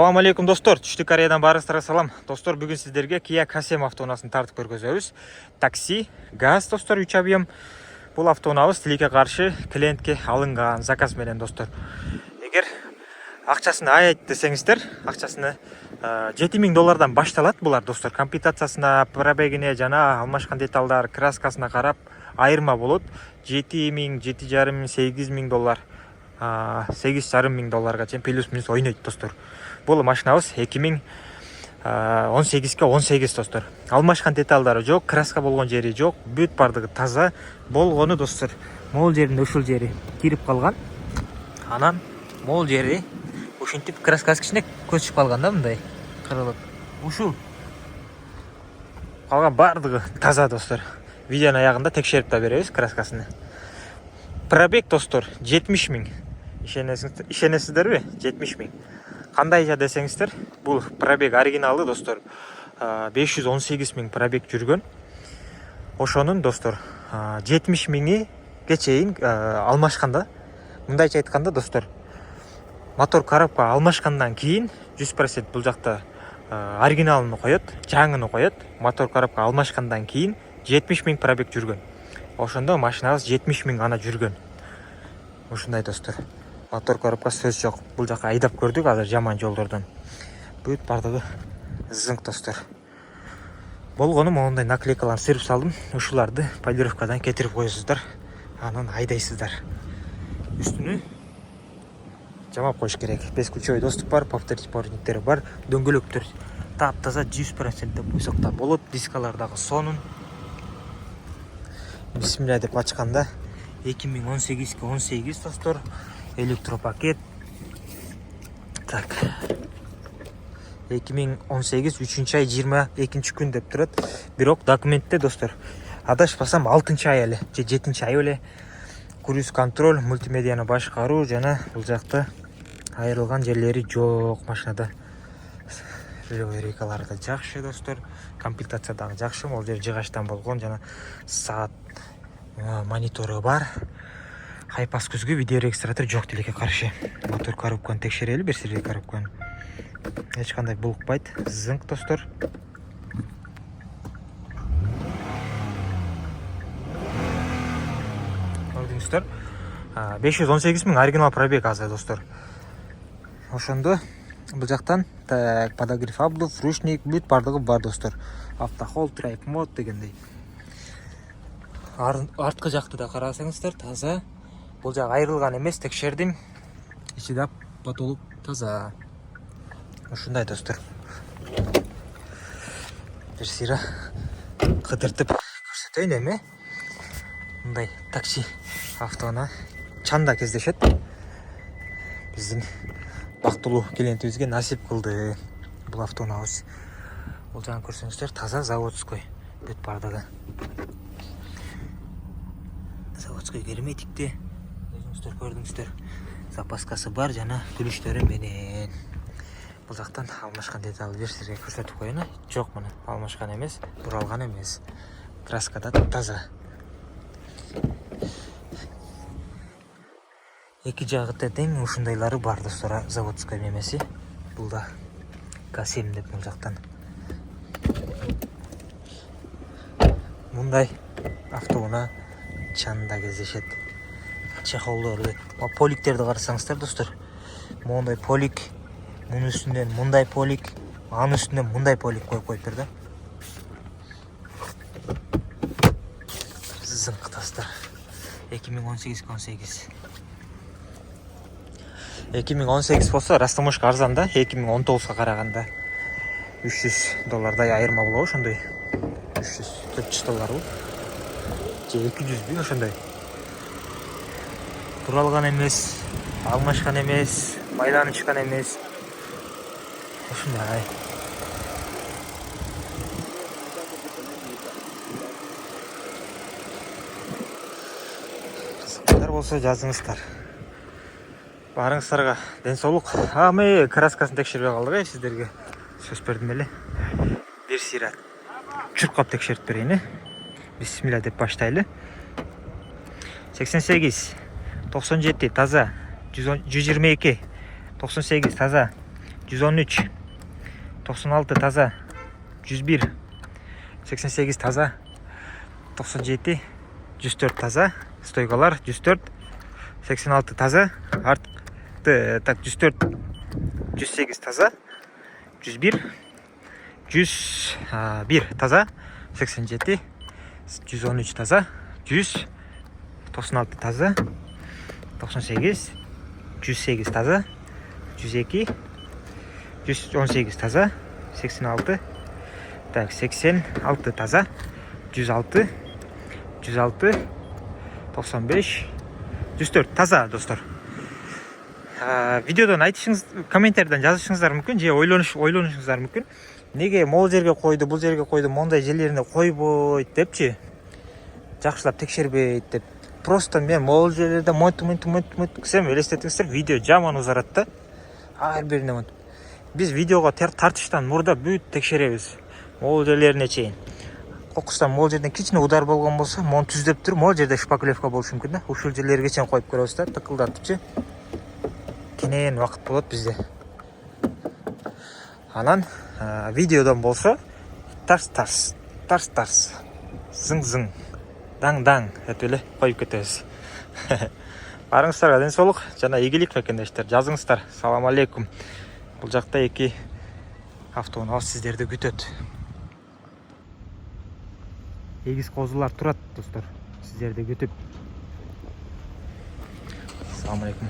Assalamu алейкум достор, Түштүк Кореядан барыңыздарга салам. Достор, бүгүн сиздерге Kia Kasem автоунаасын тартып көргөзөбүз. Такси, газ достор, 3 объем. Бул автоунаабыз тилекке каршы клиентке алынган заказ менен достор. Эгер акчасын аят десеңиздер, акчасыны $7,000 башталат булар достор. Комплектациясына, пробегине жана алмашкан деталдар, краскасына карап айырма болот. $7,000, $7,500, $8,000, $8,500 чейин плюс-минус ойнойт достор. Бұл машинабыз 2018-ке 18 достор. Алмашкан деталдары жок, краска болгон жери жок, бүт бардыгы таза болгону достор. Мол жеринде ушул жери кирип калган. Анан мол жери ушинтип краскасы кичине көчүп калган да, мындай кырылып. Ушул калган бардыгы таза достор. Видеонун аягында текшерип да беребиз краскасын. Пробег достор 70,000. Ишенесиздерби? 70,000. Кандай жа десеңиздер, бул пробег оригиналды достор. 518,000 пробег жүргөн. Ошонун достор 70,000ге чейин алмашканда. Мындайча айтканда достор, мотор коробка алмашкандан кийин 100% бул жакта оригиналын коёт, жаңыны коёт. Мотор коробка алмашкандан кийин 70,000 пробег жүргөн. Ошондо машинабыз 70,000 гана жүргөн. Ушундай достор. Мотор коробка сөз жок. Бул жака айдап көрдүк азыр жаман жолдордон. Бүт бардыгы зыңк достор. Болгону моундай наклейкаларын сырып салдым. Ушуларды полировкадан кетирип коесуздар. Анан айдайсыздар. Үстүнү жамап коюш керек. Бесключевой доступ бар, повторить бар, дөңгөлөктөр таптаза 100% деп койсок да болот. Дискалардагы сонун. Бисмилля деп ачканда 2018-ке 18 достор. Электропакет. Так. 2018 3 ай 22 күн деп турат. Бирок документте достор, адашпасам 6 ай эле, же 7 ай эле. Круиз контроль, мультимедианы башкаруу жана бул жакта айрылган жерлери жок машинада. Лирикалары да жакшы достор. Комплектация дагы жакшы, могул жер жыгачтан болгон жана саат монитору бар. Хайпас көзгө видео регистратор жок тилекке каршы. Мотор коробканы текшерели, берсире коробканы. Эч кандай булукпайт, зыңк достор. Көрдүңүздөр. 518,000 оригинал пробег азыр достор. Ошондо бул жактан подогрев обдув, ручник, бүт бардыгы бар достор. Автохолд, драйв мод дегендей. Арткы жакты да карасаңыздар, таза. Бул жак айрылган эмес, текшердим. Ичи да потолук таза. Ушундай достор. Бир сыйра кыдыртып көрсөтөйүн эми. Мындай такси автоунааны чанда кездешет. Биздин бактылуу клиентибизге насип кылды бул автоунаабыз. Бул жагын көрсөңүздөр, таза заводской бүт бардыгы. Заводской герметикти өзүңүздөр көрдүңүздөр. Запаскасы бар жана күлүштөрү менен. Бул жактан алмашкан деталды бир сизге көрсөтүп коеюн. Жок, мына алмашкан эмес, буралган эмес. Краскада таза. Эки жагы тең ушундайлары бар достор, заводской немеси. Бул да Kasem деп бул жактан. Мындай автоунаа чанда кездешет. Чехолдорду, поликтерди карасаңыздар достор. Мондай полик, мунун үстүнөн мындай полик, анын үстүнөн мындай полик коюп коюптур да. Зыңк достор. 2018-18. 2018 болсо растаможка арзан да, 2019га караганда $300 айырма болобу ошондой. $300 бул. Же 200 ошондой. Туралган эмес, алмашкан эмес, майдан чыккан эмес. Ушундай. Кызыктар болсо жазыңыздар. Барыңыздарга ден соолук. Ами краскасын текшербей калдык, сиздерге сөз бердим эле. Бир сыйра чуркап текшерип берейин. Бисмилля деп баштайлы. 88, 97 таза, 122, 98 таза, 113, 96 таза, 101, 88 таза, 97, 104 таза, стойкалар 104, 86 таза, так 104, 108 таза, 101, 101 таза, 87, 113 таза, 100, 96 таза, 98, 108 таза, 102, 118 таза, 86, так 86 таза, 106, 106, 95, 104 таза достор. Видеодон айтышыңыз, комментарийден жазышыңыздар мүмкүн, же ойлонушуңуздар мүмкүн. Неге могул жерге койду, бул жерге койду, мондай жерлерине койбойт депчи. Жакшылап текшербейт деп. Просто мен могул жерлерде монтип кесем, элестетиңиздер, видео жаман узарат да. Ар бирине монтип. Биз видеого тартыштан мурда бүт текшеребиз. Могул жерлерине чейин. Кокустан могул жерден кичине удар болгон болсо, мону түздөп туруп, могул жерде шпаклевка болушу мүмкүн да. Ушул жерлерге чейин коюп көрөбүз да, тыкылдатыпчы. Кенен вакыт болот бизде. Анан видеодон болсо тарс, зың, даң этип эле коюп кетебиз. Барыңыздарга ден соолук жана ийгилик мекендештер. Жазыңыздар. Салам алейкум. Бул жакта 2 автоунаа сиздерди күтөт. Эгиз козулар турат достор. Сиздерди күтүп. Салам алейкум.